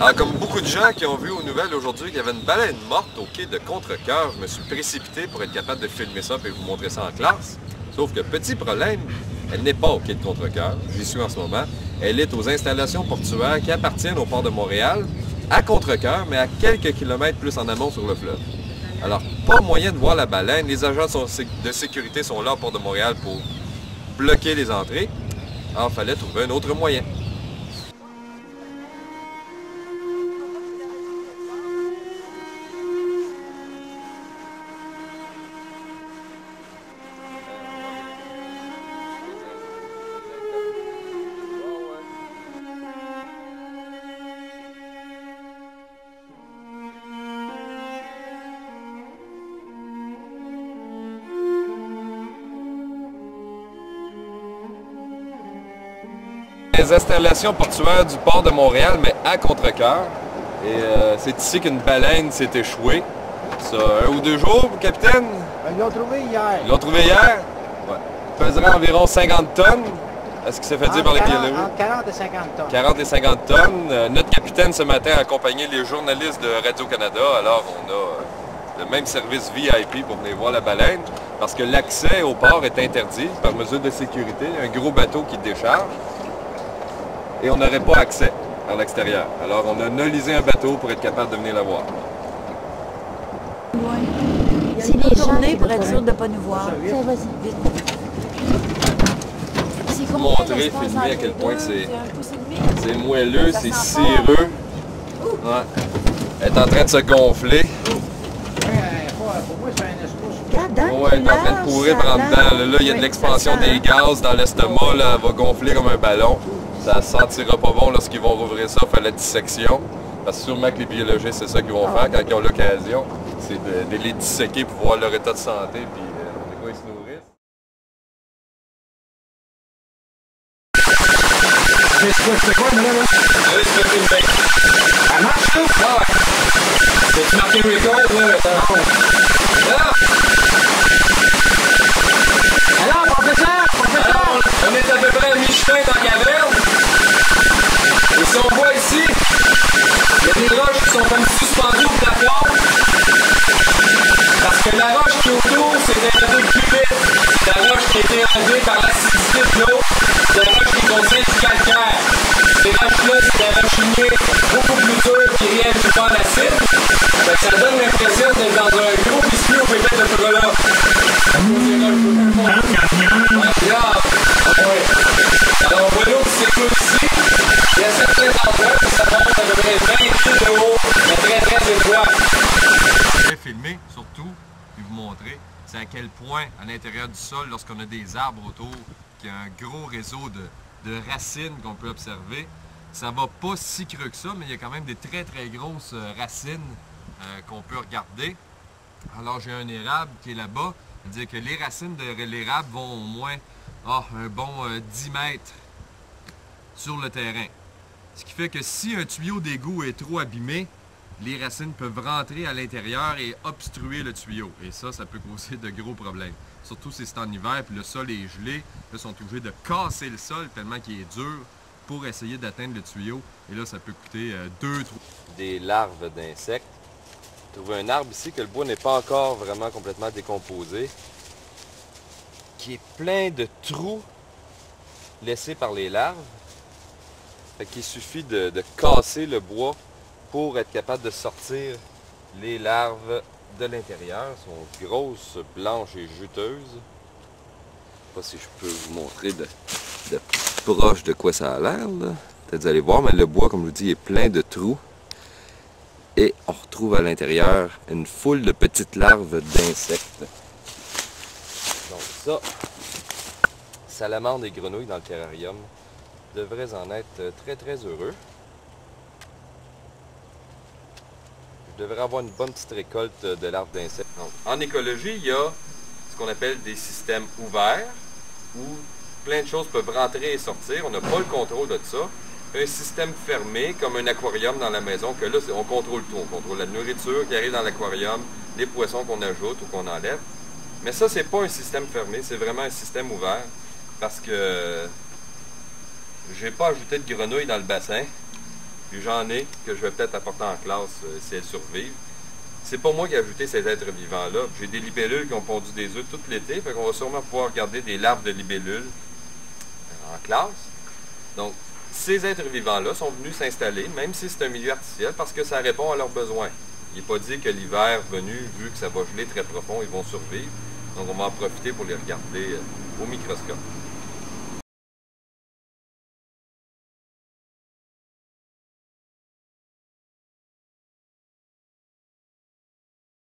Alors, comme beaucoup de gens qui ont vu aux nouvelles aujourd'hui qu'il y avait une baleine morte au quai de Contrecœur, je me suis précipité pour être capable de filmer ça et vous montrer ça en classe. Sauf que petit problème, elle n'est pas au quai de Contrecœur, j'y suis en ce moment. Elle est aux installations portuaires qui appartiennent au port de Montréal, à Contrecœur, mais à quelques kilomètres plus en amont sur le fleuve. Alors, pas moyen de voir la baleine. Les agents de sécurité sont là au port de Montréal pour bloquer les entrées. Alors, il fallait trouver un autre moyen. Les installations portuaires du port de Montréal, mais à Contrecœur. Et c'est ici qu'une baleine s'est échouée. Ça, 1 ou 2 jours, capitaine? Ils l'ont trouvé hier. Ils l'ont trouvé hier? Ouais. Il peserait environ 50 tonnes. Est-ce que ça fait dire par les biologistes? Entre 40 et 50 tonnes. 40 et 50 tonnes. Notre capitaine ce matin a accompagné les journalistes de Radio-Canada. Alors on a le même service VIP pour venir voir la baleine. Parce que l'accès au port est interdit par mesure de sécurité. Un gros bateau qui décharge. Et on n'aurait pas accès à l'extérieur. Alors on a nolisé un bateau pour être capable de venir la voir. Ouais. Si les gens pour être sûr de ne pas nous voir. Vas-y, vite. Vous montrer, filmer à quel point c'est moelleux, c'est cireux. Ouais. Elle est en train de se gonfler. Pour moi, c'est un escousse. Ouais, elle est en train de pourrir par en dedans. Là, il y a de l'expansion des gaz dans l'estomac. Là, elle va gonfler comme un ballon. Ça sentira pas bon lorsqu'ils vont rouvrir ça, faire la dissection. Parce que sûrement que les biologistes, c'est ça qu'ils vont faire quand ils ont l'occasion. C'est de les disséquer pour voir leur état de santé, puis de quoi ils se nourrissent. C'est quoi, là? Oui, c'est pas filmé. Elle marche, là? Ah ouais. Faut-tu marquer record, là? Là! Alors, professeur! Alors, on est à peu près à mi-chemin dans la caverne. Et si on voit ici, il y a des roches qui sont comme suspendues au plafond. Parce que la roche qui est autour, c'est des radeaux de cubite. C'est la roche qui a été enlevée par l'acidité de l'eau. C'est la roche qui contient du calcaire. Ces roches-là, c'est des roches humées beaucoup plus dures qui réagissent pas à l'acide. Ça donne l'impression d'être dans un gros biscuit au pépette de chocolat. Alors on voit l'eau qui s'écoule ici. Il y a certains endroits où ça monte à peu près 20 pieds de haut, mais très étroit. Je vais filmer surtout, puis vous montrer, c'est à quel point à l'intérieur du sol, lorsqu'on a des arbres autour, qu'il y a un gros réseau de racines qu'on peut observer. Ça va pas si creux que ça, mais il y a quand même des très grosses racines qu'on peut regarder. Alors j'ai un érable qui est là-bas. C'est-à-dire que les racines de l'érable vont au moins un bon 10 mètres sur le terrain. Ce qui fait que si un tuyau d'égout est trop abîmé, les racines peuvent rentrer à l'intérieur et obstruer le tuyau. Et ça peut causer de gros problèmes. Surtout si c'est en hiver puis le sol est gelé. Là, ils sont obligés de casser le sol tellement qu'il est dur pour essayer d'atteindre le tuyau. Et là, ça peut coûter 2-3. Des larves d'insectes. Trouver un arbre ici que le bois n'est pas encore vraiment complètement décomposé, qui est plein de trous laissés par les larves. Fait qu'il suffit de casser le bois pour être capable de sortir les larves de l'intérieur. Elles sont grosses, blanches et juteuses. Je ne sais pas si je peux vous montrer de proche de quoi ça a l'air. Peut-être vous allez voir, mais le bois, comme je vous dis, est plein de trous. Et on retrouve à l'intérieur une foule de petites larves d'insectes. Donc ça, salamandres et grenouilles dans le terrarium devraient en être très heureux. Je devrais avoir une bonne petite récolte de larves d'insectes. En écologie, il y a ce qu'on appelle des systèmes ouverts, où plein de choses peuvent rentrer et sortir. On n'a pas le contrôle de ça. Un système fermé, comme un aquarium dans la maison, que là, on contrôle tout. On contrôle la nourriture qui arrive dans l'aquarium, les poissons qu'on ajoute ou qu'on enlève. Mais ça, c'est pas un système fermé, c'est vraiment un système ouvert. Parce que j'ai pas ajouté de grenouilles dans le bassin. Puis j'en ai que je vais peut-être apporter en classe si elles survivent. C'est pas moi qui ai ajouté ces êtres vivants-là. J'ai des libellules qui ont pondu des œufs tout l'été, fait qu'on va sûrement pouvoir garder des larves de libellules en classe. Donc, ces êtres vivants-là sont venus s'installer, même si c'est un milieu artificiel, parce que ça répond à leurs besoins. Il n'est pas dit que l'hiver venu, vu que ça va geler très profond, ils vont survivre. Donc, on va en profiter pour les regarder au microscope.